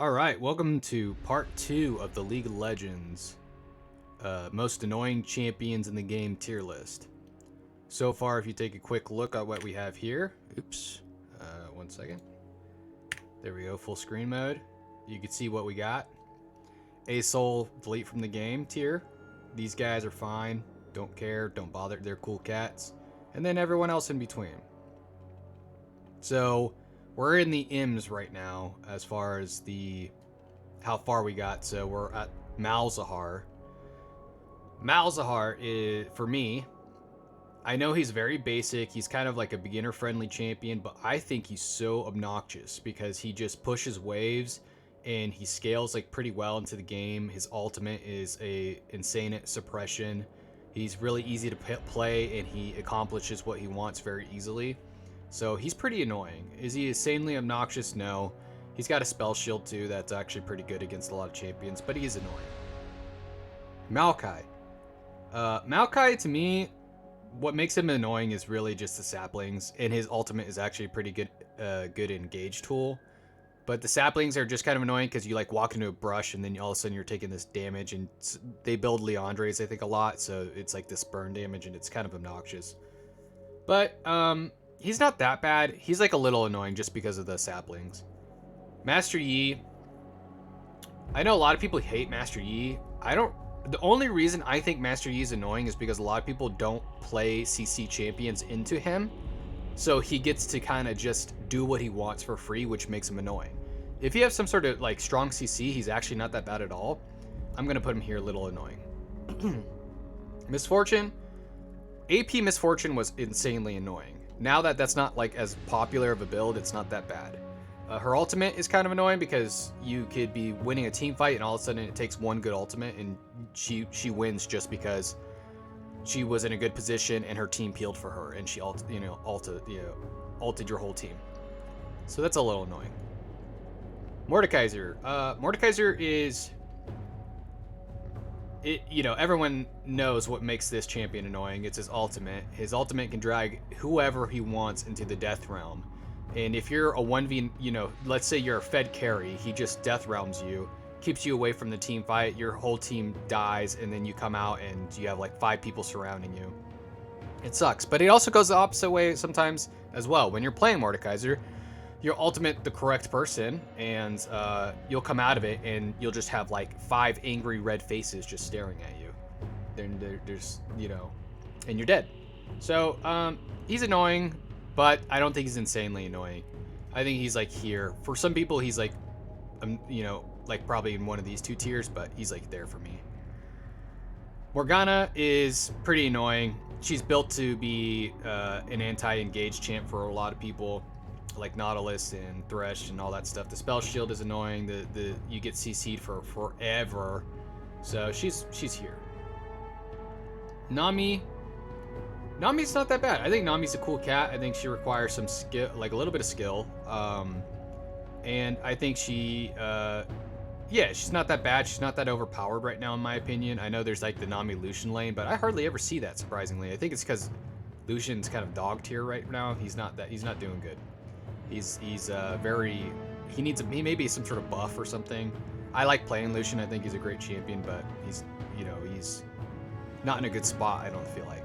Alright, welcome to part 2 of the League of Legends most annoying champions in the game tier list. So far, if you take a quick look at what we have here, oops, 1 second. There we go, full screen mode. You can see what we got. A-Soul, delete from the game tier. These guys are fine, don't care, don't bother, they're cool cats. And then everyone else in between. So, we're in the M's right now as far as how far we got. So we're at Malzahar. Malzahar is, for me, I know he's very basic. He's kind of like a beginner-friendly champion, but I think he's so obnoxious because he just pushes waves and he scales like pretty well into the game. His ultimate is a insane suppression. He's really easy to play and he accomplishes what he wants very easily. So he's pretty annoying. Is he insanely obnoxious? No. He's got a spell shield too that's actually pretty good against a lot of champions, but he's annoying. Maokai. Maokai, to me, what makes him annoying is really just the saplings, and his ultimate is actually a pretty good engage tool. But the saplings are just kind of annoying because you like walk into a brush and then all of a sudden you're taking this damage, and they build Leandres, I think, a lot, so it's like this burn damage and it's kind of obnoxious. But, he's not that bad. He's like a little annoying just because of the saplings. Master Yi. I know a lot of people hate Master Yi. The only reason I think Master Yi is annoying is because a lot of people don't play CC champions into him. So he gets to kind of just do what he wants for free, which makes him annoying. If you have some sort of like strong CC, he's actually not that bad at all. I'm going to put him here a little annoying. Misfortune. AP Misfortune was insanely annoying. Now that that's not like as popular of a build, it's not that bad. Her ultimate is kind of annoying because you could be winning a team fight and all of a sudden it takes one good ultimate and she wins just because she was in a good position and her team peeled for her and she ulted your whole team. So that's a little annoying. Mordekaiser. Mordekaiser is everyone knows what makes this champion annoying. It's his ultimate. His ultimate can drag whoever he wants into the death realm. And if you're a 1v, let's say you're a fed carry, he just death realms you, keeps you away from the team fight, your whole team dies, and then you come out and you have like 5 people surrounding you. It sucks, but it also goes the opposite way sometimes as well. When you're playing Mordekaiser, you'll ultimate the correct person, and you'll come out of it, and you'll just have like 5 angry red faces just staring at you. Then there's, and you're dead. So he's annoying, but I don't think he's insanely annoying. I think he's like here. For some people, he's like, like probably in one of these 2 tiers, but he's like there for me. Morgana is pretty annoying. She's built to be an anti-engage champ for a lot of people, like Nautilus and Thresh and all that stuff. The spell shield is annoying. You get CC'd for forever. So she's here. Nami's not that bad. I think Nami's a cool cat. I think she requires some skill, like a little bit of skill. And I think she's not that bad. She's not that overpowered right now, in my opinion. I know there's like the Nami Lucian lane, but I hardly ever see that, surprisingly. I think it's because Lucian's kind of dog tier right now. He's not doing good. He may be some sort of buff or something. I like playing Lucian. I think he's a great champion, but he's not in a good spot, I don't feel like.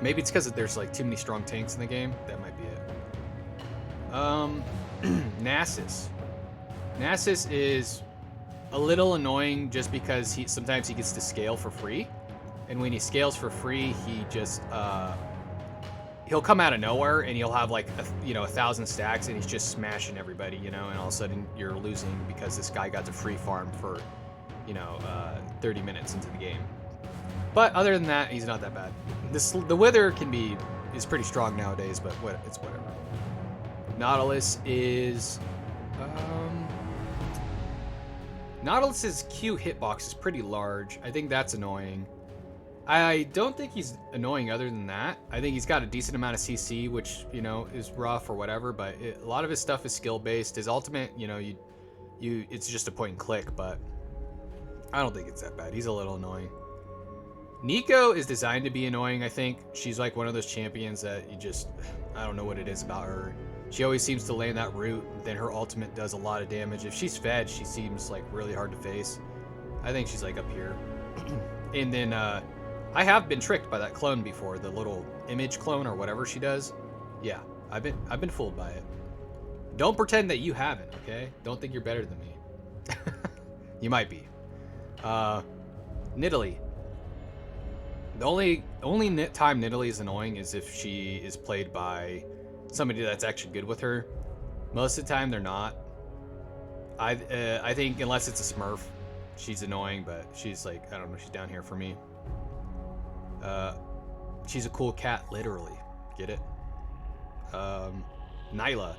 Maybe it's because there's like too many strong tanks in the game. That might be it. Nasus. Nasus is a little annoying just because sometimes he gets to scale for free. And when he scales for free, he just he'll come out of nowhere and he'll have like 1,000 stacks and he's just smashing everybody, and all of a sudden you're losing because this guy got to free farm for 30 minutes into the game. But other than that, he's not that bad. The Wither is pretty strong nowadays, but it's whatever. Nautilus is Nautilus's Q hitbox is pretty large. I think that's annoying. I don't think he's annoying other than that. I think he's got a decent amount of CC, which, is rough or whatever, but a lot of his stuff is skill-based. His ultimate, it's just a point and click, but I don't think it's that bad. He's a little annoying. Nico is designed to be annoying, I think. She's like one of those champions that I don't know what it is about her. She always seems to land that root, then her ultimate does a lot of damage. If she's fed, she seems like really hard to face. I think she's like up here. And then I have been tricked by that clone before, the little image clone or whatever she does. Yeah, I've been fooled by it. Don't pretend that you haven't, okay? Don't think you're better than me. You might be. Nidalee. The only time Nidalee is annoying is if she is played by somebody that's actually good with her. Most of the time, they're not. I think unless it's a Smurf, she's annoying, but she's like, I don't know, she's down here for me. She's a cool cat, literally. Get it? Nyla.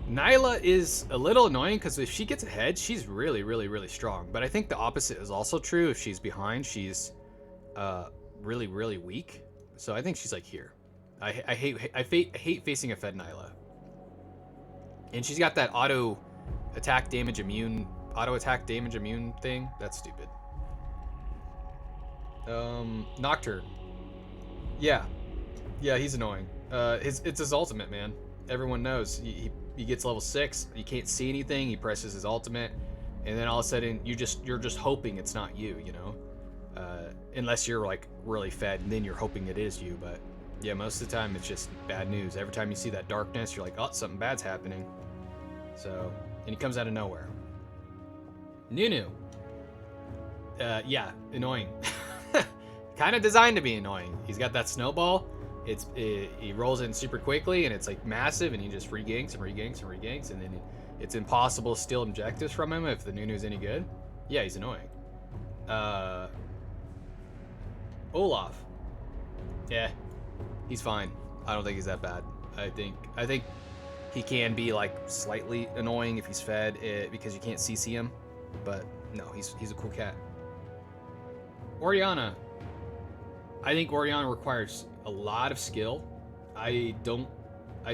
Nyla is a little annoying because if she gets ahead, she's really, really, really strong. But I think the opposite is also true. If she's behind, she's really, really weak. So I think she's like here. I hate facing a fed Nyla. And she's got that auto attack damage immune thing. That's stupid. Nocturne. Yeah, he's annoying. It's his ultimate, man. Everyone knows he gets level 6. You can't see anything. He presses his ultimate, and then all of a sudden you're just hoping it's not you, you know. Unless you're like really fed, and then you're hoping it is you. But yeah, most of the time it's just bad news. Every time you see that darkness, you're like, oh, something bad's happening. So, and he comes out of nowhere. Nunu. Yeah, annoying. Kind of designed to be annoying. He's got that snowball. He rolls in super quickly, and it's like massive, and he just reganks and reganks and reganks, and then it's impossible to steal objectives from him if the Nunu's any good. Yeah, he's annoying. Olaf. Yeah, he's fine. I don't think he's that bad. I think he can be like slightly annoying if he's fed because you can't CC him, but no, he's a cool cat. Orianna. I think Orianna requires a lot of skill. I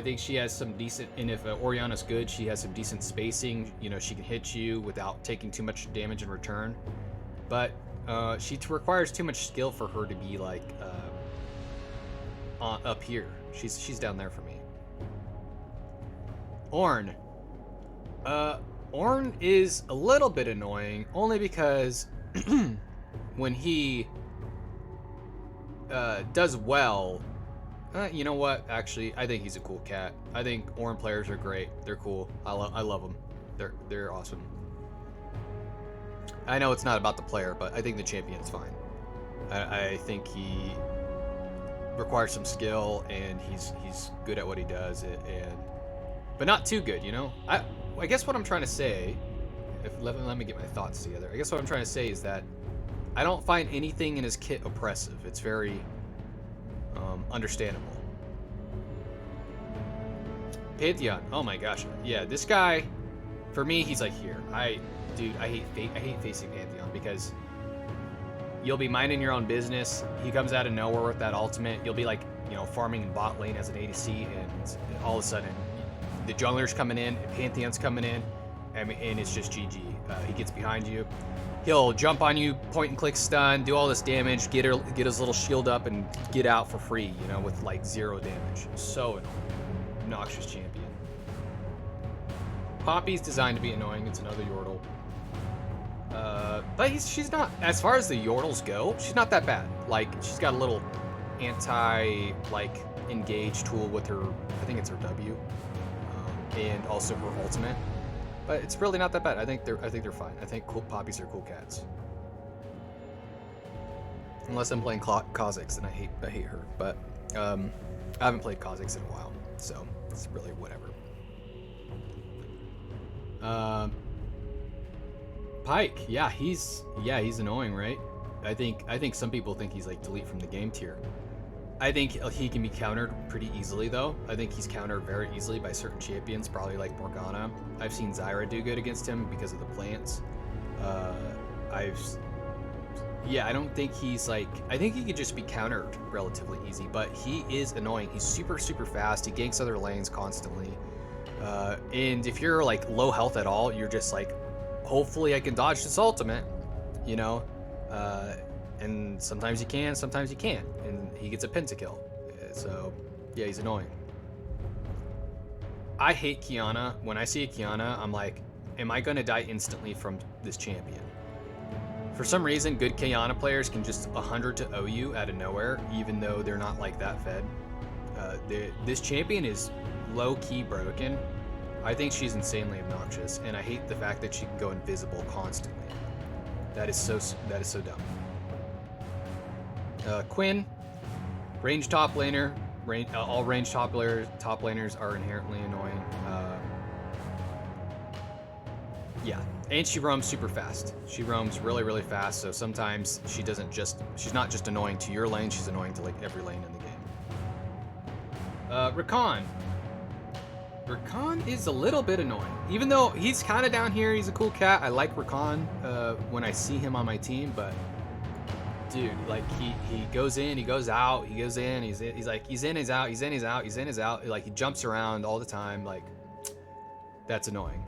think she has some decent, and if Orianna's good, she has some decent spacing. You know, she can hit you without taking too much damage in return. But she requires too much skill for her to be like up here. She's down there for me. Ornn. Ornn is a little bit annoying, only because when he does well, you know what? Actually, I think he's a cool cat. I think Ornn players are great. They're cool. I love them. They're awesome. I know it's not about the player, but I think the champion's fine. I think he requires some skill, and he's good at what he does, but not too good, you know. I guess what I'm trying to say, let me get my thoughts together. I guess what I'm trying to say is that I don't find anything in his kit oppressive. It's very understandable. Pantheon. Oh my gosh. Yeah, this guy, for me, he's like here. I hate facing Pantheon because you'll be minding your own business. He comes out of nowhere with that ultimate. You'll be like, you know, farming in bot lane as an ADC, and all of a sudden, the jungler's coming in, Pantheon's coming in, and it's just GG. He gets behind you. He'll jump on you, point and click stun, do all this damage, get his little shield up, and get out for free, you know, with like 0 damage. So annoying. Obnoxious champion. Poppy's designed to be annoying. It's another Yordle. But she's not, as far as the Yordles go, she's not that bad. Like, she's got a little engage tool with her, I think it's her W, and also her ultimate. But it's really not that bad. I think they're fine. I think poppies are cool cats. Unless I'm playing Kha'Zix, and I hate her. But I haven't played Kha'Zix in a while, so it's really whatever. Pyke, yeah, he's annoying, right? I think some people think he's like delete from the game tier. I think he can be countered pretty easily, though. I think he's countered very easily by certain champions, probably like Morgana. I've seen Zyra do good against him because of the plants. I don't think he's like... I think he could just be countered relatively easy, but he is annoying. He's super, super fast. He ganks other lanes constantly. And if you're like low health at all, you're just like, hopefully I can dodge this ultimate, you know? And sometimes you can, sometimes you can't. And he ges a pentakill. So, yeah, he's annoying. I hate Kiana. When I see a Kiana, I'm like, am I gonna die instantly from this champion? For some reason, good Kiana players can just 100 to OU out of nowhere, even though they're not like that fed. This champion is low-key broken. I think she's insanely obnoxious, and I hate the fact that she can go invisible constantly. That is so dumb. Quinn, range top laner. All range top laners are inherently annoying. Yeah, and she roams super fast. She roams really, really fast, so sometimes she's not just annoying to your lane, she's annoying to like every lane in the game. Rakan. Rakan is a little bit annoying. Even though he's kind of down here, he's a cool cat. I like Rakan when I see him on my team, but dude, like he goes in, he goes out, he goes in, he's in, he's out, he's in, he's out, he's in, he's out. Like he jumps around all the time. Like that's annoying.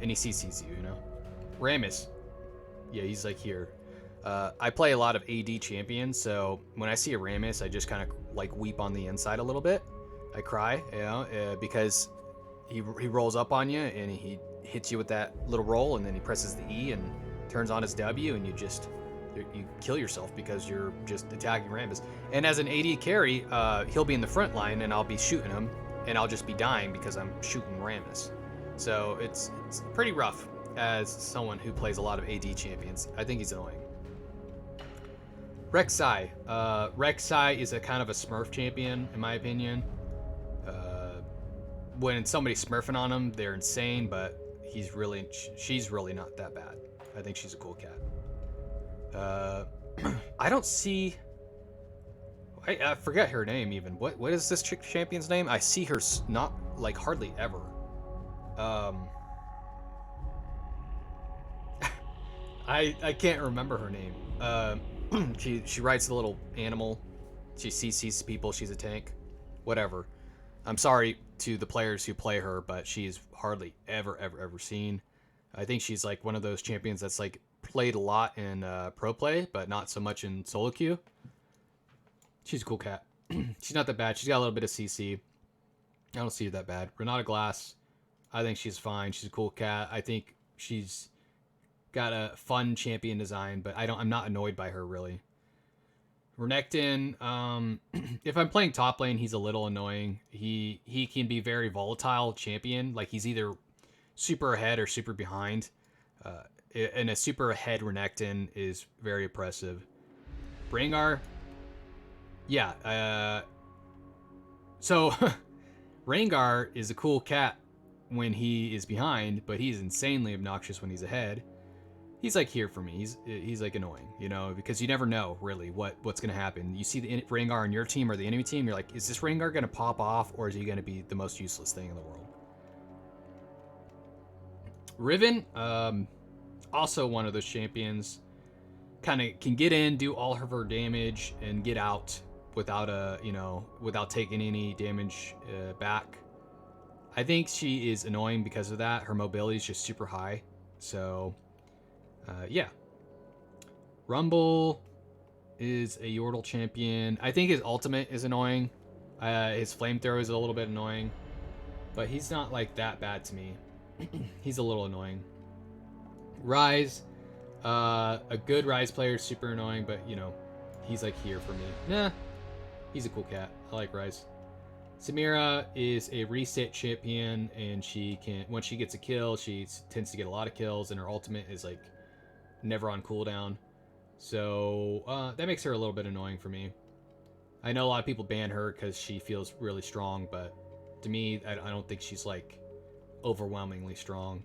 And he CCs you, you know. Rammus, yeah, he's like here. I play a lot of AD champions, so when I see a Rammus, I just kind of like weep on the inside a little bit. I cry, you know, because he rolls up on you and he hits you with that little roll, and then he presses the E and turns on his W, and you kill yourself because you're just attacking Rammus. And as an AD carry, he'll be in the front line and I'll be shooting him, and I'll just be dying because I'm shooting Rammus. So it's pretty rough as someone who plays a lot of AD champions. I think he's annoying. Rek'Sai. Rek'Sai is a kind of a Smurf champion, in my opinion. When somebody's smurfing on him, they're insane, but she's really not that bad. I think she's a cool cat. I don't see... I forget her name even. What is this champion's name? I see her not, like, hardly ever. I can't remember her name. She rides the little animal. She CCs people. She's a tank. Whatever. I'm sorry to the players who play her, but she's hardly ever seen. I think she's like one of those champions that's like played a lot in pro play, but not so much in solo queue. She's a cool cat. She's not that bad. She's got a little bit of CC. I don't see her that bad. Renata Glass, I think she's fine. She's a cool cat. I think she's got a fun champion design, but I'm not annoyed by her really. Renekton, if I'm playing top lane, he's a little annoying. He can be very volatile champion. Like he's either super ahead or super behind. And a super ahead Renekton is very oppressive. Rengar, yeah. So Rengar is a cool cat when he is behind, but he's insanely obnoxious when he's ahead. He's like here for me. He's like annoying, you know, because you never know really what's gonna happen. You see the Rengar on your team or the enemy team, you're like, is this Rengar gonna pop off, or is he gonna be the most useless thing in the world? Riven, also one of those champions, kind of can get in, do all of her damage, and get out without taking any damage back. I think she is annoying because of that. Her mobility is just super high, so. Yeah. Rumble is a Yordle champion. I think his ultimate is annoying. His flamethrower is a little bit annoying. But he's not like that bad to me. He's a little annoying. Ryze. A good Ryze player is super annoying, but you know, he's like here for me. Nah. He's a cool cat. I like Ryze. Samira is a reset champion, and once she gets a kill, she tends to get a lot of kills, and her ultimate is like never on cooldown. So that makes her a little bit annoying for me. I know a lot of people ban her because she feels really strong, but to me, I don't think she's like overwhelmingly strong.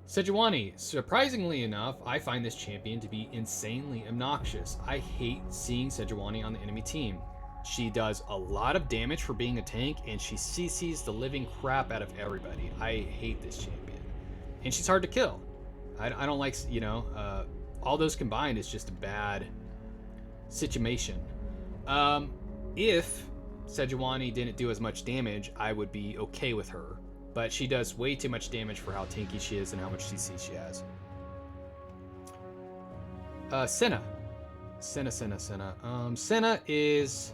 Sejuani, surprisingly enough, I find this champion to be insanely obnoxious. I hate seeing Sejuani on the enemy team. She does a lot of damage for being a tank, and she CCs the living crap out of everybody. I hate this champion. And she's hard to kill. I don't like, you know, all those combined is just a bad situation. If Sejuani didn't do as much damage, I would be okay with her. But she does way too much damage for how tanky she is and how much CC she has. Senna. Senna is...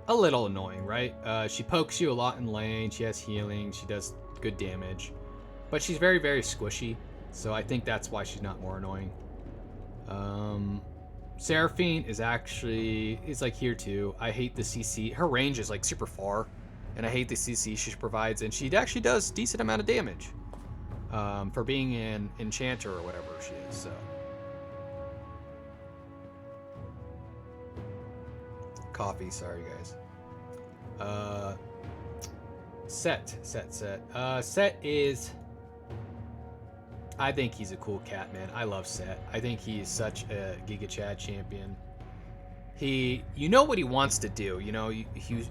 a little annoying, right? She pokes you a lot in lane. She has healing. She does good damage. But she's very, very squishy. So I think that's why she's not more annoying. Seraphine is like here too. I hate the CC. Her range is like super far. And I hate the CC she provides. And she actually does decent amount of damage. For being an enchanter or whatever she is, so. Coffee, sorry guys. Set is, I think he's a cool cat, man. I love Set. I think he's such a Giga Chad champion. You know what he wants to do. You know,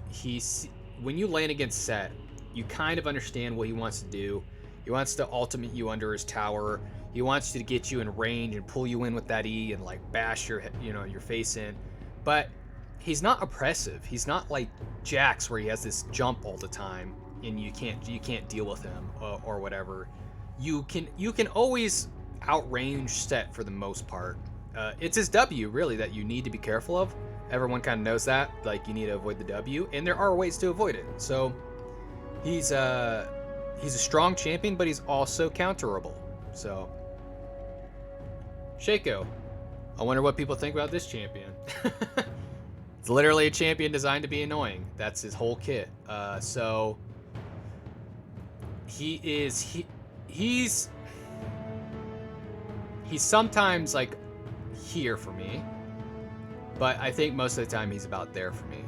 he's when you lane against Set, you kind of understand what he wants to do. He wants to ultimate you under his tower. He wants to get you in range and pull you in with that E and like bash your face in. But he's not oppressive. He's not like Jax where he has this jump all the time and you can't deal with him or whatever. You can always outrange Set for the most part. It's his W really that you need to be careful of. Everyone kind of knows that. Like you need to avoid the W, and there are ways to avoid it. So he's a strong champion, but he's also counterable. So Shaco, I wonder what people think about this champion. It's literally a champion designed to be annoying. That's his whole kit. So he's sometimes like here for me, but I think most of the time he's about there for me.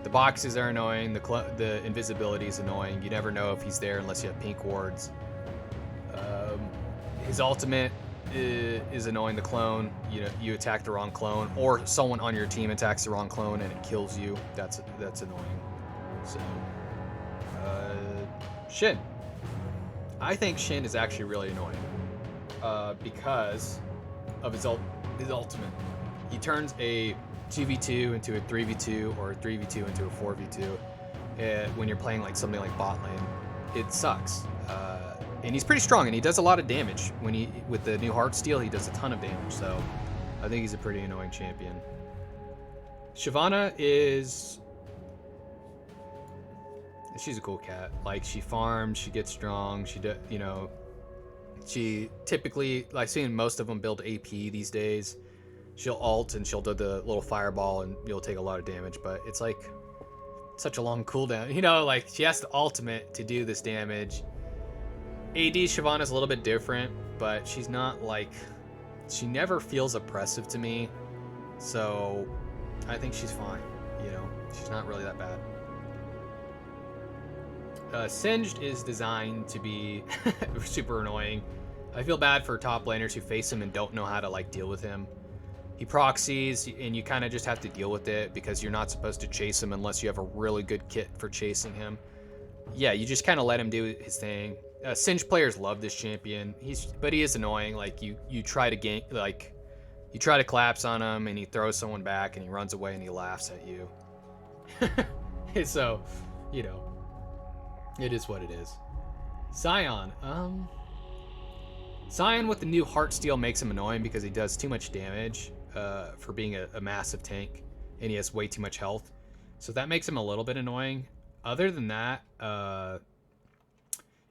The boxes are annoying. The invisibility is annoying. You never know if he's there unless you have pink wards. His ultimate is annoying. The clone, you attack the wrong clone, or someone on your team attacks the wrong clone and it kills you. That's annoying. So, Shin. I think Shin is actually really annoying because of his ultimate. He turns a 2v2 into a 3v2 or a 3v2 into a 4v2 when you're playing like something like bot lane. It sucks. And he's pretty strong and he does a lot of damage. With the new Heartsteel, he does a ton of damage. So I think he's a pretty annoying champion. Shyvana she's a cool cat. Like she farms, she gets strong, she typically, like seeing most of them build AP these days. She'll ult and she'll do the little fireball and you'll take a lot of damage, but it's like such a long cooldown. Like she has to ultimate to do this damage. AD Shyvana's a little bit different, but she's not like, she never feels oppressive to me. So I think she's fine. She's not really that bad. Singed is designed to be super annoying. I feel bad for top laners who face him and don't know how to like deal with him. He proxies and you kind of just have to deal with it because you're not supposed to chase him unless you have a really good kit for chasing him. Yeah, you just kind of let him do his thing. Singed players love this champion. But he is annoying. Like you try to collapse on him and he throws someone back and he runs away and he laughs at you. So, it is what it is. Sion. Sion with the new Heartsteel makes him annoying because he does too much damage for being a massive tank, and he has way too much health. So that makes him a little bit annoying. Other than that,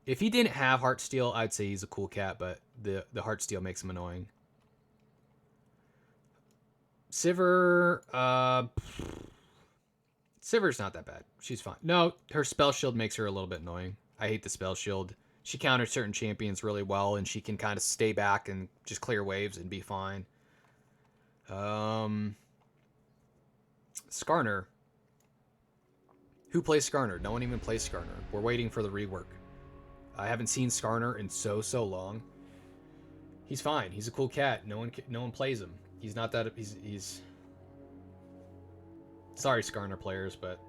if he didn't have Heartsteel, I'd say he's a cool cat, but the Heartsteel makes him annoying. Sivir, Sivir's not that bad. She's fine. No, her spell shield makes her a little bit annoying. I hate the spell shield. She counters certain champions really well, and she can kind of stay back and just clear waves and be fine. Skarner. Who plays Skarner? No one even plays Skarner. We're waiting for the rework. I haven't seen Skarner in so long. He's fine. He's a cool cat. No one plays him. He's not that. He's. Sorry, Skarner players, but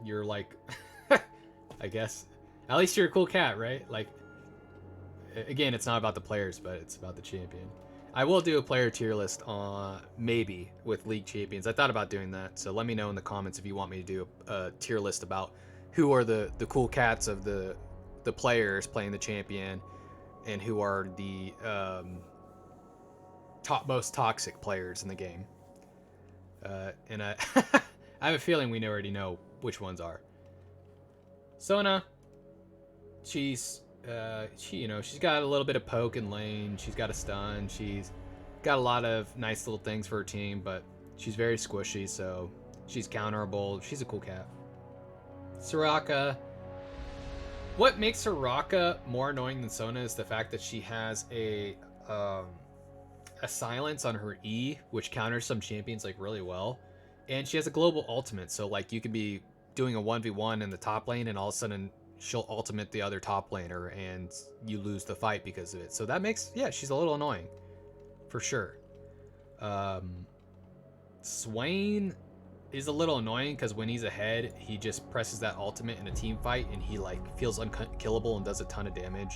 you're like, I guess. At least you're a cool cat, right? Like, again, it's not about the players, but it's about the champion. I will do a player tier list maybe with League champions. I thought about doing that, so let me know in the comments if you want me to do a tier list about who are the cool cats of the players playing the champion and who are the most toxic players in the game. And I I have a feeling we already know which ones are. Sona, she's she's got a little bit of poke and lane. She's got a stun. She's got a lot of nice little things for her team, but she's very squishy, so she's counterable. She's a cool cat. Soraka. What makes Soraka more annoying than Sona is the fact that she has a silence on her E, which counters some champions like really well, and she has a global ultimate. So like you could be doing a 1v1 in the top lane, and all of a sudden she'll ultimate the other top laner, and you lose the fight because of it. So that makes she's a little annoying, for sure. Swain is a little annoying because when he's ahead, he just presses that ultimate in a team fight, and he like feels unkillable and does a ton of damage.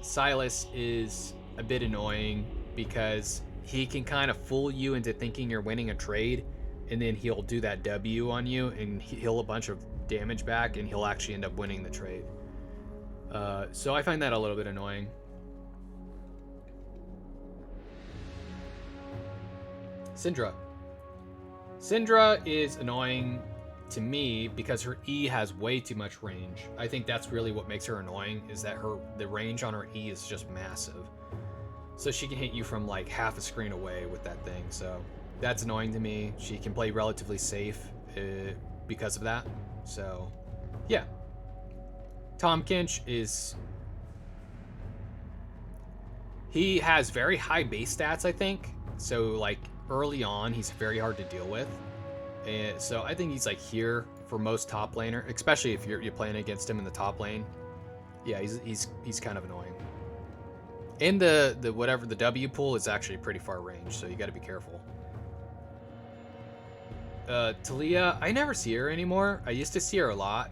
Silas is a bit annoying because he can kind of fool you into thinking you're winning a trade, and then he'll do that W on you and he'll a bunch of damage back, and he'll actually end up winning the trade. So I find that a little bit annoying. Syndra. Syndra is annoying to me because her E has way too much range. I think that's really what makes her annoying, is that the range on her E is just massive. So she can hit you from like half a screen away with that thing. So that's annoying to me. She can play relatively safe because of that. So yeah. Tom Kinch he has very high base stats, I think. So like early on, he's very hard to deal with. And so I think he's like here for most top laner, especially if you're playing against him in the top lane. Yeah, he's kind of annoying. And the W pool is actually pretty far range, so you got to be careful. Talia, I never see her anymore. I used to see her a lot.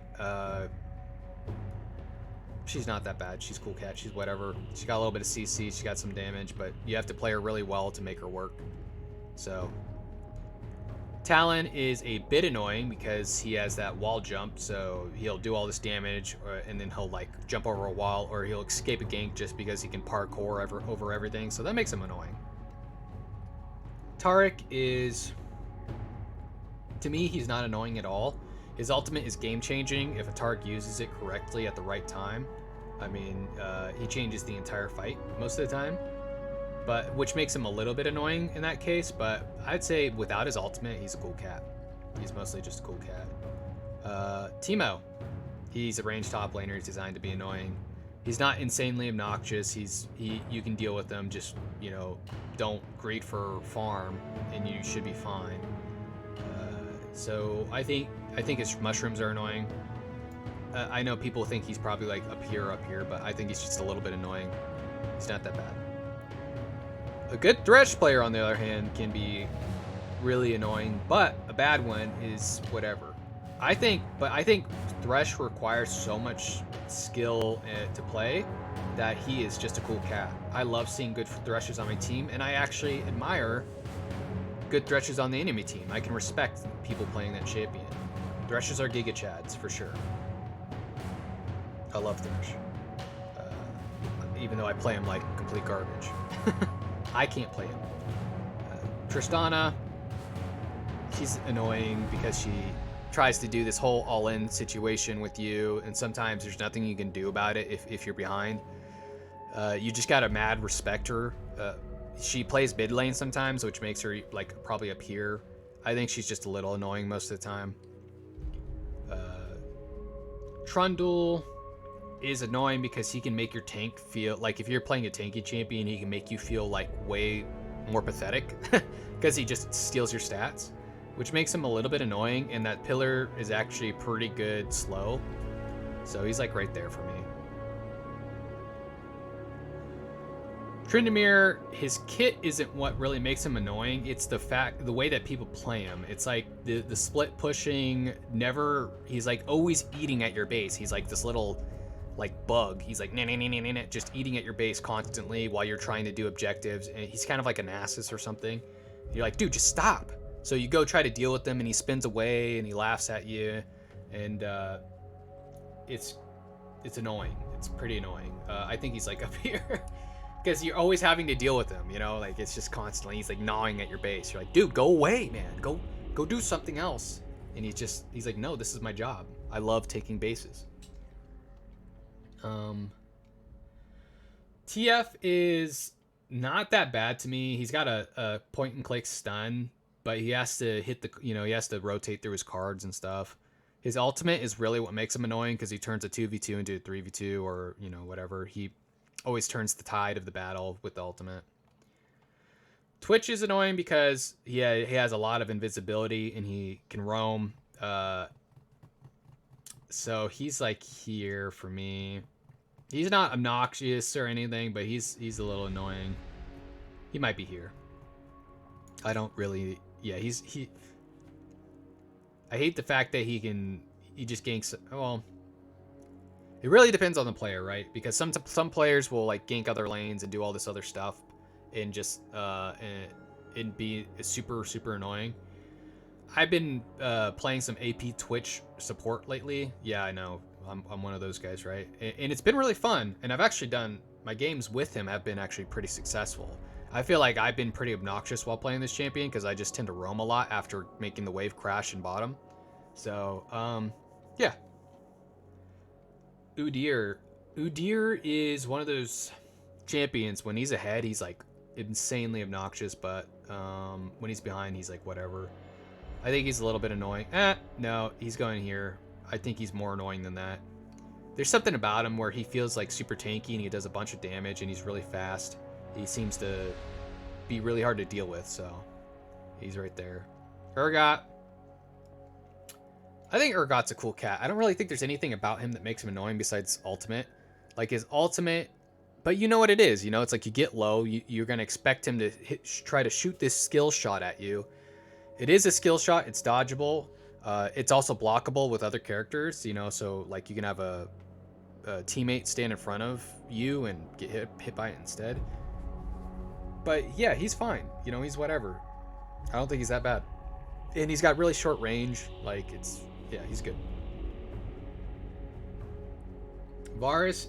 She's not that bad. She's cool cat. She's whatever. She got a little bit of CC. She got some damage, but you have to play her really well to make her work. So Talon is a bit annoying because he has that wall jump, so he'll do all this damage, and then he'll like jump over a wall, or he'll escape a gank just because he can parkour over everything, so that makes him annoying. Taric is, to me, he's not annoying at all. His ultimate is game-changing if a Taric uses it correctly at the right time. I mean, he changes the entire fight most of the time, but which makes him a little bit annoying in that case. But I'd say without his ultimate, he's a cool cat. He's mostly just a cool cat. Teemo, he's a ranged top laner. He's designed to be annoying. He's not insanely obnoxious. You can deal with him. Just don't greed for farm, and you should be fine. So I think his mushrooms are annoying. I know people think he's probably like up here, but I think he's just a little bit annoying. He's not that bad. A good Thresh player, on the other hand, can be really annoying, but a bad one is whatever. I think Thresh requires so much skill to play that he is just a cool cat. I love seeing good Threshers on my team, and I actually admire good Threshers on the enemy team. I can respect people playing that champion. Threshers are Giga Chads, for sure. I love Thresh. Even though I play him like complete garbage. I can't play him. Tristana, she's annoying because she tries to do this whole all-in situation with you, and sometimes there's nothing you can do about it if you're behind. You just gotta mad respect her. She plays mid lane sometimes, which makes her like probably up here. I think she's just a little annoying most of the time. Trundle is annoying because he can make your tank feel like, if you're playing a tanky champion, he can make you feel like way more pathetic because he just steals your stats, which makes him a little bit annoying. And that pillar is actually pretty good slow, so he's like right there for me. Tryndamere, his kit isn't what really makes him annoying. It's the way that people play him. It's like the split pushing, he's like always eating at your base. He's like this little like bug. He's like just eating at your base constantly while you're trying to do objectives, and he's kind of like a Nasus or something. You're like, dude, just stop. So you go try to deal with him, and he spins away and he laughs at you, and it's annoying. It's pretty annoying. I think he's like up here. Because you're always having to deal with him, like it's just constantly, he's like gnawing at your base. You're like, dude, go away, man. Go go do something else. And he's like, no, this is my job. I love taking bases. TF is not that bad to me. He's got a point and click stun, but he has to hit the, he has to rotate through his cards and stuff. His ultimate is really what makes him annoying because he turns a 2v2 into a 3v2 or, whatever. He always turns the tide of the battle with the ultimate. Twitch is annoying because he has a lot of invisibility and he can roam. So he's like here for me. He's not obnoxious or anything, but he's a little annoying. He might be here. I don't really. Yeah, I hate the fact that he just ganks. Well, it really depends on the player, right? Because some players will like gank other lanes and do all this other stuff, and just and be super annoying. I've been playing some AP Twitch support lately. Yeah, I know. I'm one of those guys, right? And it's been really fun. And I've actually done my games with him have been actually pretty successful. I feel like I've been pretty obnoxious while playing this champion because I just tend to roam a lot after making the wave crash in bottom. So, yeah. Udyr is one of those champions. When he's ahead, he's like insanely obnoxious, but when he's behind, he's like whatever. I think he's a little bit annoying. No, he's going here. I think he's more annoying than that. There's something about him where he feels like super tanky and he does a bunch of damage and he's really fast. He seems to be really hard to deal with, so he's right there. Urgot. I think Urgot's a cool cat. I don't really think there's anything about him that makes him annoying besides ultimate. Like his ultimate, but you know what it is. It's like you get low, you're going to expect him to try to shoot this skill shot at you. It is a skill shot. It's dodgeable. It's also blockable with other characters, so like you can have a teammate stand in front of you and get hit by it instead. But yeah, he's fine. He's whatever. I don't think he's that bad. And he's got really short range. Like yeah, he's good. Varus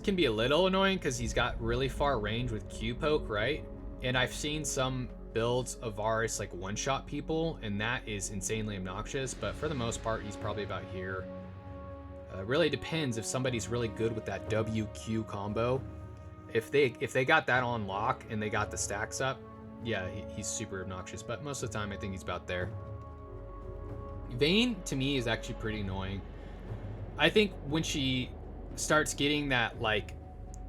can be a little annoying because he's got really far range with Q poke, right? And I've seen some builds of Varus like one-shot people, and that is insanely obnoxious, but for the most part, he's probably about here. Really depends if somebody's really good with that WQ combo. If they got that on lock and they got the stacks up, yeah, he's super obnoxious, but most of the time I think he's about there. Vayne, to me, is actually pretty annoying. I think when she starts getting that, like,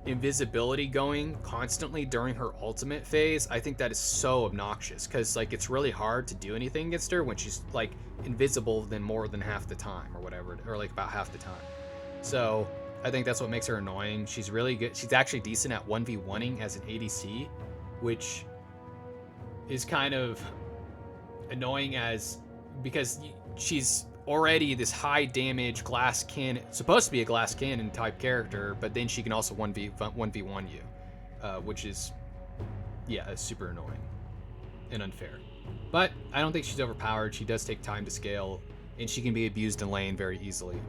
invisibility going constantly during her ultimate phase, I think that is so obnoxious because like it's really hard to do anything against her when she's like invisible than more than half the time or whatever, or like about half the time. So I think that's what makes her annoying. She's really good. She's actually decent at 1v1ing as an ADC, which is kind of annoying because she's already this high damage glass cannon, supposed to be a glass cannon type character, but then she can also 1v1 you, which is, yeah, super annoying and unfair. But I don't think she's overpowered. She does take time to scale, and she can be abused in lane very easily.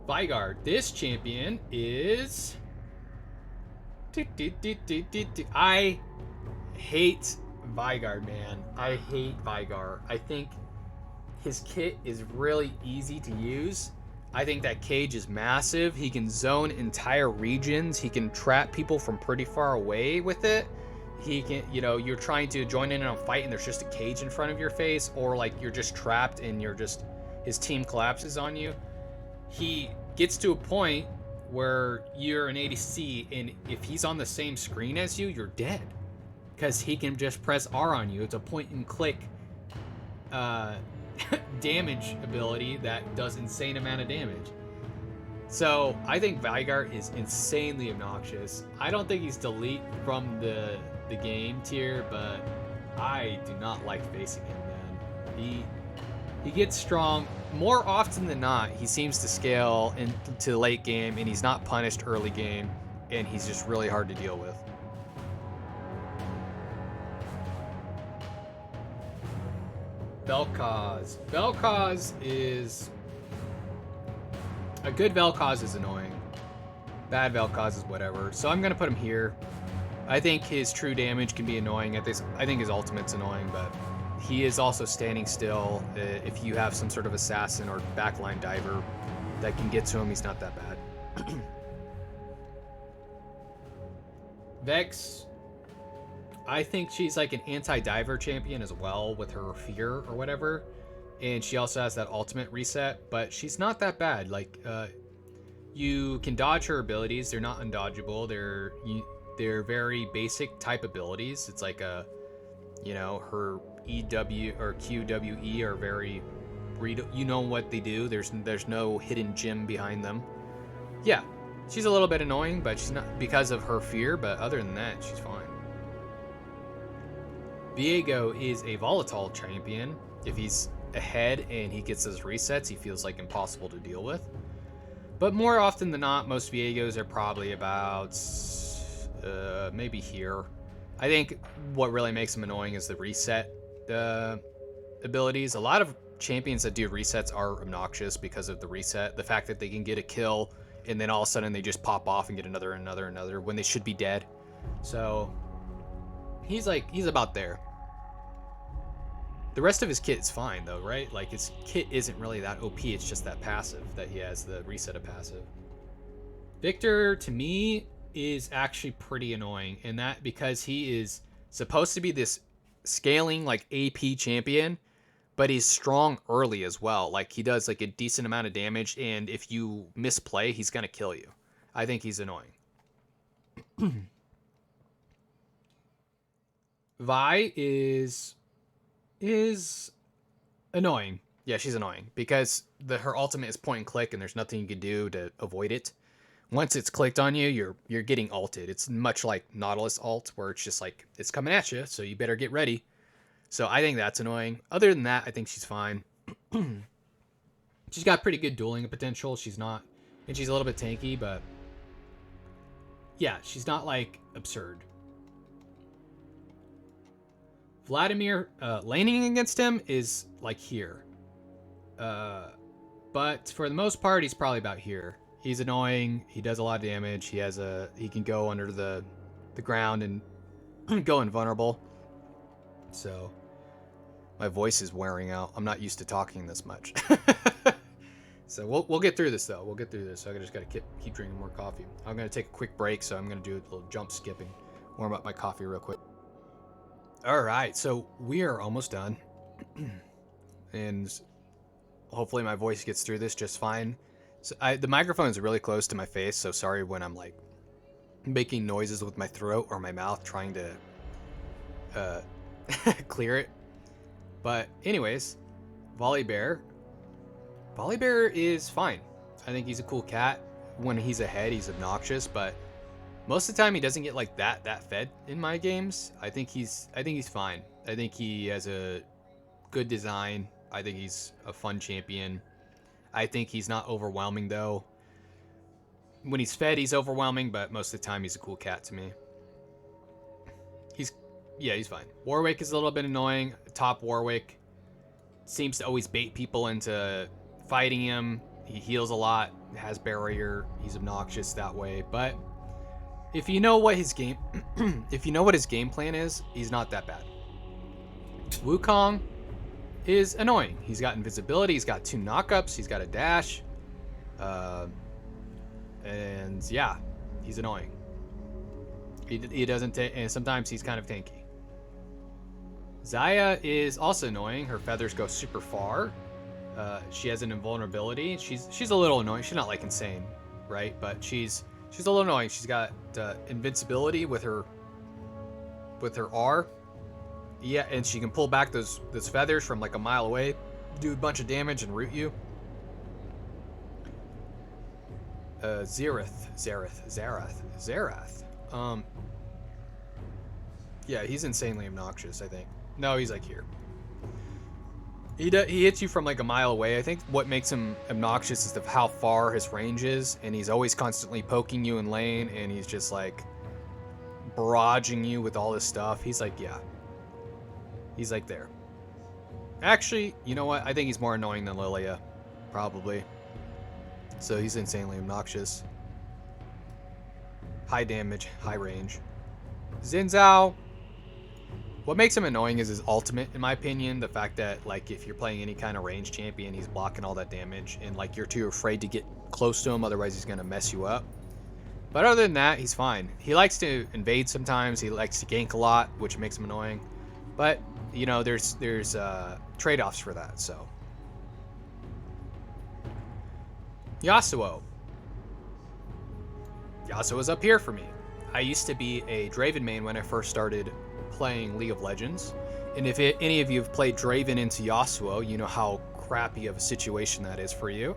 Vigard. This champion is... I hate Vigard, man. I hate Vigard. I think his kit is really easy to use. I think that cage is massive. He can zone entire regions. He can trap people from pretty far away with it. He can, you're trying to join in on a fight and there's just a cage in front of your face, or like you're just trapped and his team collapses on you. He gets to a point where you're an ADC and if he's on the same screen as you, you're dead. Because he can just press R on you. It's a point and click damage ability that does insane amount of damage. So I think Vigard is insanely obnoxious. I don't think he's delete from the game tier, but I do not like facing him, man. He gets strong more often than not. He seems to scale into late game, and he's not punished early game, and he's just really hard to deal with. Vel'Koz. Vel'Koz is... A good Vel'Koz is annoying. Bad Vel'Koz is whatever. So I'm going to put him here. I think his true damage can be annoying. I think his ultimate's annoying, but he is also standing still. If you have some sort of assassin or backline diver that can get to him, he's not that bad. Vex, I think she's like an anti-diver champion as well with her fear or whatever. And she also has that ultimate reset, but she's not that bad. Like, you can dodge her abilities. They're not undodgeable. They're very basic type abilities. It's like her EW or QWE are very, you know what they do. There's no hidden gem behind them. Yeah, she's a little bit annoying, but she's not because of her fear. But other than that, she's fine. Viego is a volatile champion. If he's ahead and he gets those resets, he feels like impossible to deal with. But more often than not, most Viegos are probably about maybe here. I think what really makes them annoying is the reset abilities. A lot of champions that do resets are obnoxious because of the reset. The fact that they can get a kill and then all of a sudden they just pop off and get another when they should be dead. So he's about there. The rest of his kit is fine though, right? Like his kit isn't really that OP, it's just that passive that he has, the reset of passive. Victor, to me, is actually pretty annoying, and that because he is supposed to be this scaling like AP champion, but he's strong early as well. Like he does like a decent amount of damage, and if you misplay, he's gonna kill you. I think he's annoying. Vi is annoying. Yeah, she's annoying because her ultimate is point and click, and there's nothing you can do to avoid it. Once it's clicked on you, you're getting ulted. It's much like Nautilus ult, where it's just like it's coming at you, so you better get ready. So I think that's annoying. Other than that, I think she's fine. She's got pretty good dueling potential. She's not, and she's a little bit tanky, but yeah, she's not like absurd. Vladimir, laning against him is like here. But for the most part, he's probably about here. He's annoying. He does a lot of damage. He can go under the ground and go invulnerable. So my voice is wearing out. I'm not used to talking this much. So we'll get through this though. We'll get through this. So I just gotta keep drinking more coffee. I'm gonna take a quick break, so I'm gonna do a little jump skipping, warm up my coffee real quick. All right, so we are almost done, and hopefully my voice gets through this just fine. So the microphone is really close to my face, so sorry when I'm like making noises with my throat or my mouth trying to clear it. But anyways, Volibear is fine. I think he's a cool cat. When he's ahead, he's obnoxious, but most of the time he doesn't get like that fed in my games. I think he's fine. I think he has a good design. I think he's a fun champion. I think he's not overwhelming though. When he's fed, he's overwhelming, but most of the time he's a cool cat to me. He's fine. Warwick is a little bit annoying. Top Warwick seems to always bait people into fighting him. He heals a lot, has barrier. He's obnoxious that way, but if you know what his game plan is, he's not that bad. Wukong is annoying. He's got invisibility, he's got 2 knockups, he's got a dash. And yeah, he's annoying. He doesn't and sometimes he's kind of tanky. Xayah is also annoying. Her feathers go super far. She has an invulnerability. She's a little annoying. She's not like insane, right? But she's a little annoying. She's got invincibility with her R. Yeah, and she can pull back those feathers from like a mile away, do a bunch of damage and root you. Xerath. Yeah, he's insanely obnoxious, I think. No, he's like here. He hits you from like a mile away. I think what makes him obnoxious is how far his range is, and he's always constantly poking you in lane, and he's just like barraging you with all this stuff. He's like, yeah. He's like there. Actually, you know what? I think he's more annoying than Lilia, probably. So he's insanely obnoxious. High damage, high range. Xin Zhao, what makes him annoying is his ultimate, in my opinion. The fact that, like, if you're playing any kind of range champion, he's blocking all that damage, and, like, you're too afraid to get close to him, otherwise he's going to mess you up. But other than that, he's fine. He likes to invade sometimes. He likes to gank a lot, which makes him annoying. But, you know, there's trade-offs for that, so. Yasuo. Yasuo's up here for me. I used to be a Draven main when I first started playing League of Legends. And if any of you have played Draven into Yasuo, you know how crappy of a situation that is for you.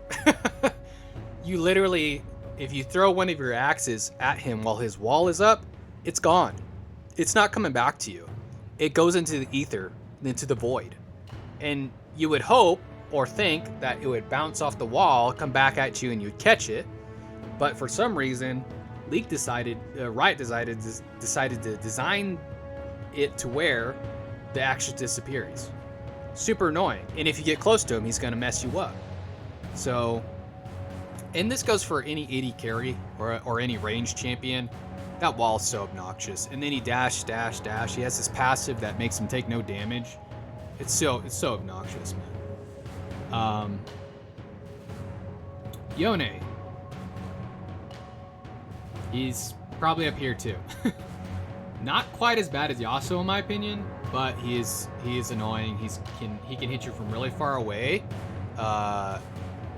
You literally, if you throw one of your axes at him while his wall is up, it's gone. It's not coming back to you. It goes into the ether, into the void. And you would hope or think that it would bounce off the wall, come back at you, and you'd catch it. But for some reason, Riot decided to design it to where the action disappears. Super annoying. And if you get close to him, he's going to mess you up. So, and this goes for any AD carry or any range champion. That wall is so obnoxious. And then he dash. He has this passive that makes him take no damage. It's so obnoxious, man. Yone. He's probably up here too. Not quite as bad as Yasuo in my opinion, but he is annoying. He can hit you from really far away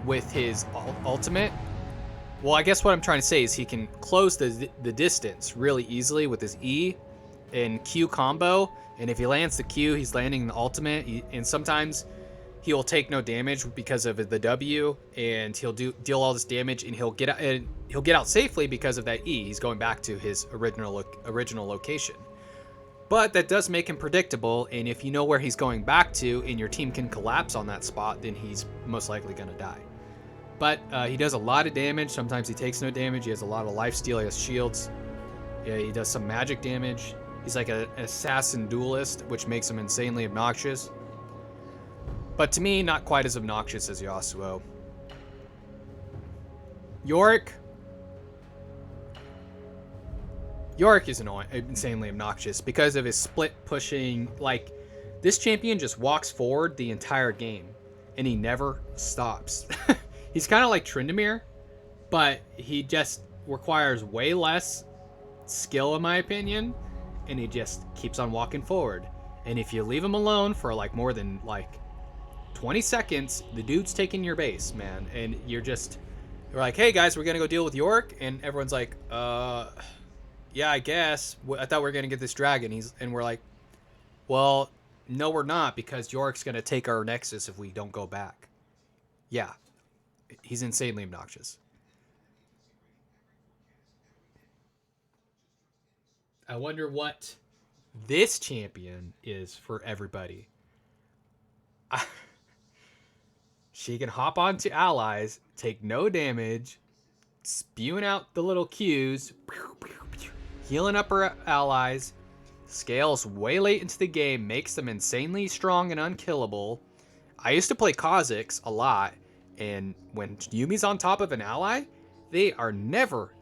with his ultimate. Well, I guess what I'm trying to say is he can close the distance really easily with his E and Q combo. And if he lands the Q, he's landing the ultimate. And sometimes he will take no damage because of the W, and he'll deal all this damage, and he'll get out safely because of that E. He's going back to his original location. But that does make him predictable, and if you know where he's going back to, and your team can collapse on that spot, then he's most likely going to die. But he does a lot of damage. Sometimes he takes no damage. He has a lot of lifesteal. He has shields. Yeah, he does some magic damage. He's like an assassin duelist, which makes him insanely obnoxious. But to me, not quite as obnoxious as Yasuo. Yorick is insanely obnoxious because of his split pushing. Like, this champion just walks forward the entire game, and he never stops. He's kind of like Tryndamere, but he just requires way less skill, in my opinion, and he just keeps on walking forward. And if you leave him alone for like more than like 20 seconds, the dude's taking your base, man. And you're like, hey guys, we're gonna go deal with Yorick, and everyone's like, yeah, I guess. I thought we were gonna get this dragon. And we're like, well, no, we're not, because Yorick's gonna take our Nexus if we don't go back. Yeah, he's insanely obnoxious. I wonder what this champion is for everybody. She can hop onto allies, take no damage, spewing out the little Qs, healing up her allies, scales way late into the game, makes them insanely strong and unkillable. I used to play Kha'Zix a lot, and when Yumi's on top of an ally, they are never,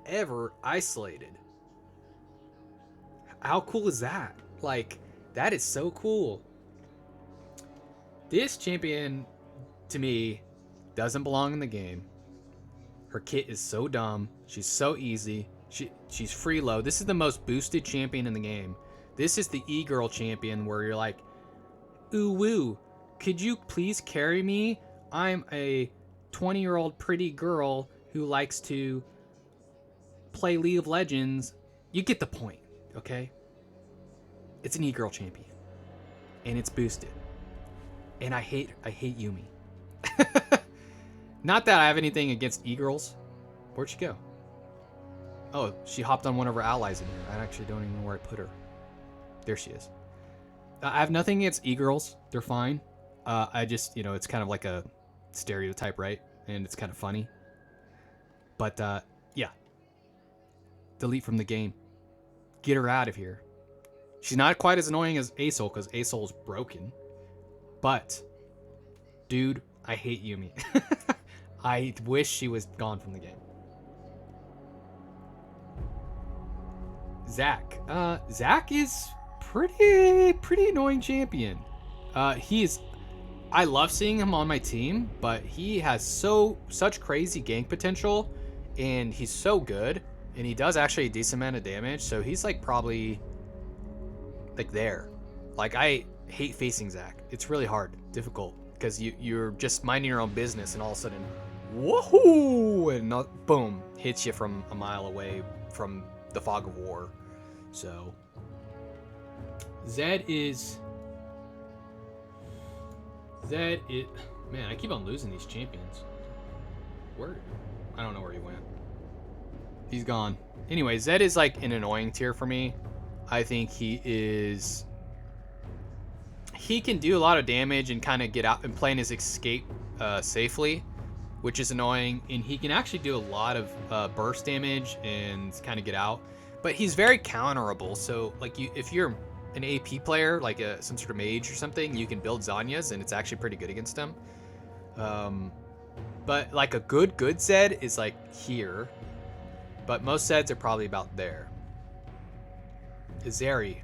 ever isolated. How cool is that? Like, that is so cool. This champion, to me, doesn't belong in the game. Her kit is so dumb. She's so easy. She's free low. This is the most boosted champion in the game. This is the e-girl champion where you're like, ooh woo, could you please carry me? I'm a 20-year-old pretty girl who likes to play League of Legends. You get the point, okay? It's an e-girl champion, and it's boosted. And I hate Yumi. Not that I have anything against e-girls. Where'd she go? Oh, she hopped on one of her allies in here. I actually don't even know where I put her. There she is. I have nothing against e-girls. They're fine. I just, it's kind of like a stereotype, right? And it's kind of funny. But, yeah. Delete from the game. Get her out of here. She's not quite as annoying as Asol, because Asol's broken. But, dude, I hate Yumi. I wish she was gone from the game. Zac. Zac is pretty annoying champion. He's I love seeing him on my team, but he has such crazy gank potential, and he's so good, and he does actually a decent amount of damage. So he's like probably like there. Like I hate facing Zac. It's really hard, difficult, because you're just minding your own business, and all of a sudden, woohoo, and not, boom, hits you from a mile away from the fog of war. So Zed is man, I keep on losing these champions. Where? I don't know where he went. He's gone. Anyway, Zed is like an annoying tier for me. I think he can do a lot of damage and kind of get out and plan his escape safely, which is annoying. And he can actually do a lot of burst damage and kind of get out. But he's very counterable. So like if you're an AP player, like some sort of mage or something, you can build Zanyas, and it's actually pretty good against him. But like a good Zed is like here, but most Zeds are probably about there. Zeri.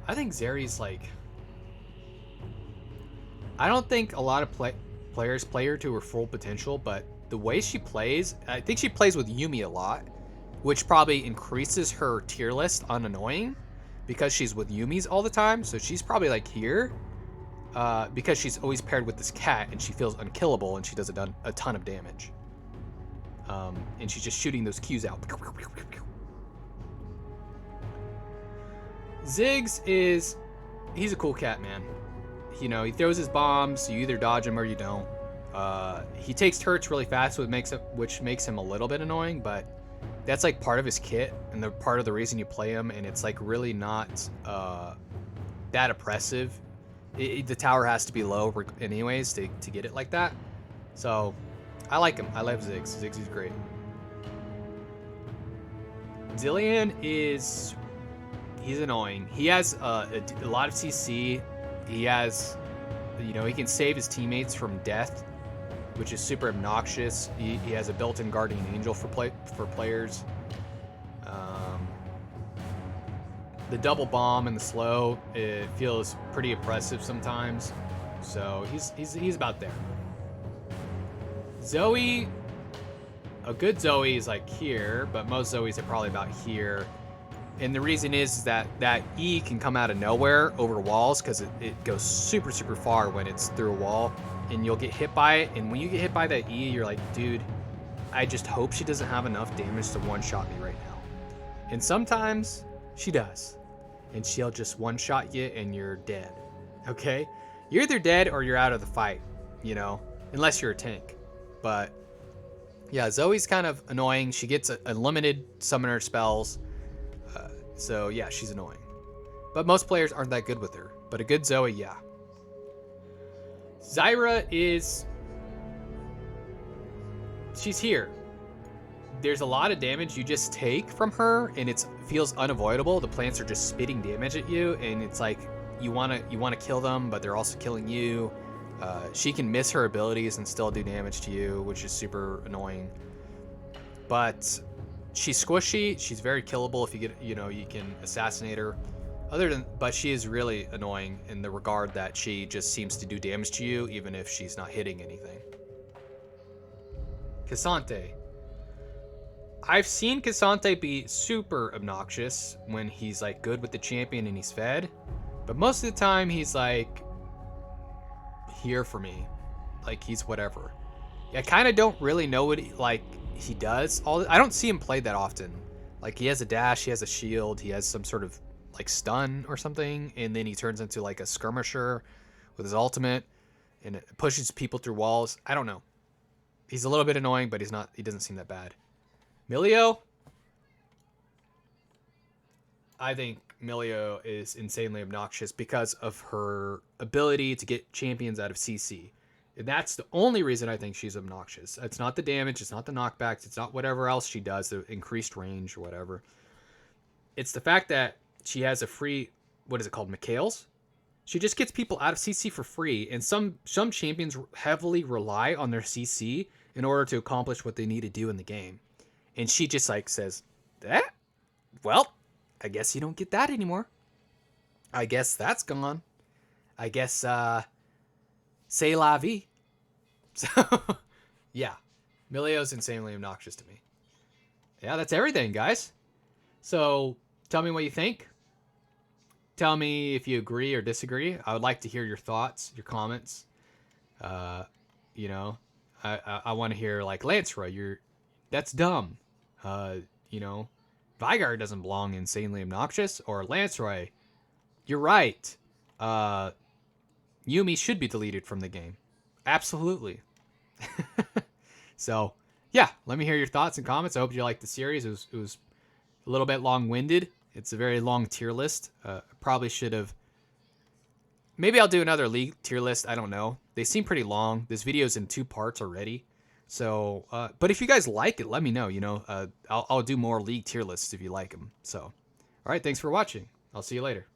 I think Zeri's like, I don't think a lot of players play her to her full potential, but the way she plays, I think she plays with Yuumi a lot, which probably increases her tier list on annoying, because she's with Yumi's all the time. So she's probably like here, because she's always paired with this cat, and she feels unkillable, and she does a ton of damage. And she's just shooting those Qs out. Ziggs he's a cool cat, man. You know, he throws his bombs, you either dodge him or you don't. He takes turrets really fast, which makes him a little bit annoying, but that's like part of his kit and the part of the reason you play him, and it's like really not that oppressive. The tower has to be low anyways to get it like that. So I like him. I love Ziggs. Ziggs is great. Zilean he's annoying. He has a lot of CC. He has, he can save his teammates from death, which is super obnoxious. He has a built-in guardian angel for players. The double bomb and the slow, it feels pretty oppressive sometimes. So he's about there. Zoe, a good Zoe is like here, but most Zoes are probably about here. And the reason is that E can come out of nowhere over walls, because it goes super far when it's through a wall, and you'll get hit by it. And when you get hit by that E, you're like, dude, I just hope she doesn't have enough damage to one-shot me right now. And sometimes she does, and she'll just one-shot you and you're dead. Okay, you're either dead or you're out of the fight, unless you're a tank. But yeah, Zoe's kind of annoying. She gets unlimited summoner spells. So yeah, she's annoying. But most players aren't that good with her. But a good Zoe, yeah. Zyra she's here. There's a lot of damage you just take from her, and it feels unavoidable. The plants are just spitting damage at you, and it's like you wanna kill them, but they're also killing you. She can miss her abilities and still do damage to you, which is super annoying. But she's squishy. She's very killable if you get, you can assassinate her. But she is really annoying in the regard that she just seems to do damage to you, even if she's not hitting anything. Cassante. I've seen Cassante be super obnoxious when he's like good with the champion and he's fed, but most of the time he's like here for me, like he's whatever. I kind of don't really know what he does. I don't see him play that often. Like he has a dash, he has a shield, he has some sort of like stun or something, and then he turns into like a skirmisher with his ultimate and it pushes people through walls. I don't know. He's a little bit annoying, but he doesn't seem that bad. Milio, I think Milio is insanely obnoxious because of her ability to get champions out of CC. And that's the only reason I think she's obnoxious. It's not the damage, it's not the knockbacks, it's not whatever else she does, the increased range or whatever. It's the fact that she has a free, what is it called, Mikhail's? She just gets people out of CC for free, and some champions heavily rely on their CC in order to accomplish what they need to do in the game. And she just like says, well, I guess you don't get that anymore. I guess that's gone. I guess, c'est la vie. So, yeah. Milio's insanely obnoxious to me. Yeah, that's everything, guys. So, tell me what you think. Tell me if you agree or disagree. I would like to hear your thoughts, your comments. Uh, you know, I want to hear like Lanceroy, that's dumb. You know, Vigard doesn't belong in Insanely Obnoxious, or Lanceroy, you're right. Uh, Yumi should be deleted from the game. Absolutely. So, yeah, let me hear your thoughts and comments. I hope you liked the series. It was a little bit long-winded. It's a very long tier list. Probably should have. Maybe I'll do another league tier list. I don't know. They seem pretty long. This video's in 2 parts already. So, but if you guys like it, let me know. You know, I'll do more league tier lists if you like them. So, all right, thanks for watching. I'll see you later.